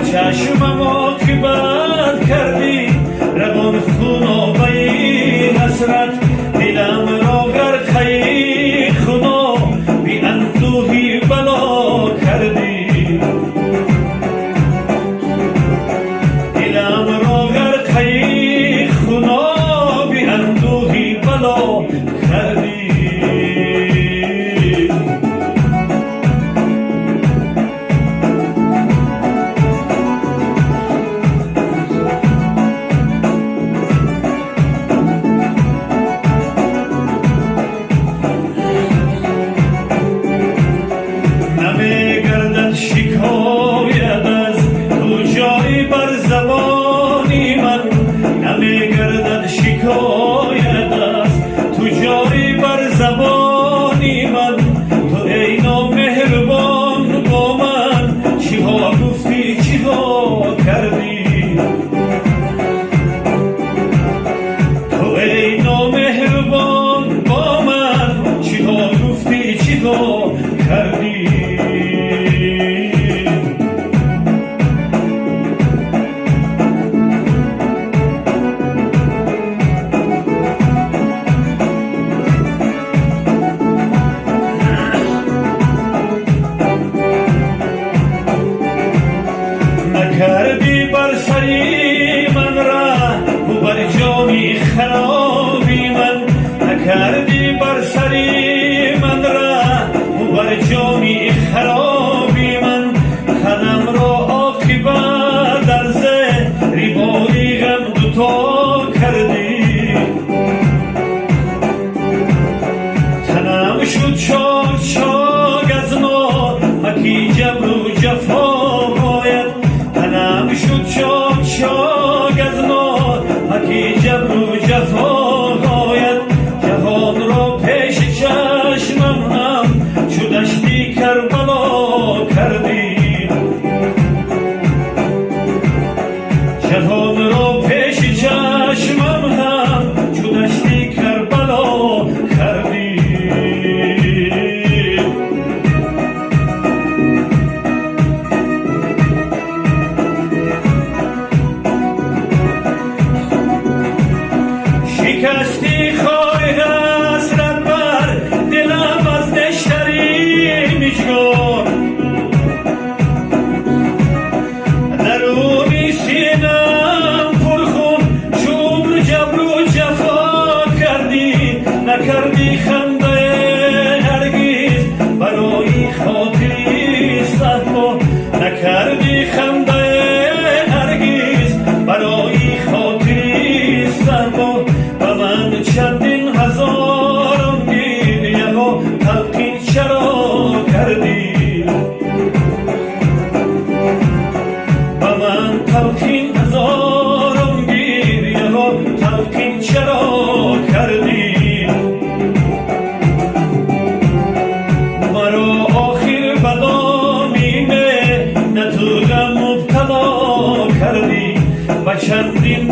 چشمم عاقبت کردی روان خونابه حسرت دلم را غرقه خدا بی اندوهی بلا کردی دلم را غرقه خدا بی اندوهی بلا کردی شکایت از تو جایی بر زبانی من نمیگردد شکایت از تو جایی بر زبانی من تو ای نامهربان با من چی ها گفتی چی ها کردی تو ای نامهربان با من چی ها گفتی چی ها کردی کردی بر سری من را و بر جانی خرابی من نکردی بر سری من را و بر جانی خرابی من خدم را عاقبت در زهری باری غم دوتا کردی تنم شد چاک چاک از ما حکی جبر و جفا باید شد چاک چاک از ما حکی جبر و جفا باید جهان را پیش چشمم هم چو دشتی کربلا کردی جهان را پیش چشمم هم چو دشتی کربلا کردی شکستی خواهی حسرت بر دلم از نشتری میشگار درونی سینم پرخون چوب جبر و جفا کردی نکردی خنده هرگز برای خاطری صحبا نکردی خنده هرگز برای خاطری صحبا چندین هزارم گریه ها تلقین چرا کردی با من تلقین هزارم گریه ها تلقین چرا کردی مرا آخر بدامیمه نه تو غم مبتلا کردی و چندین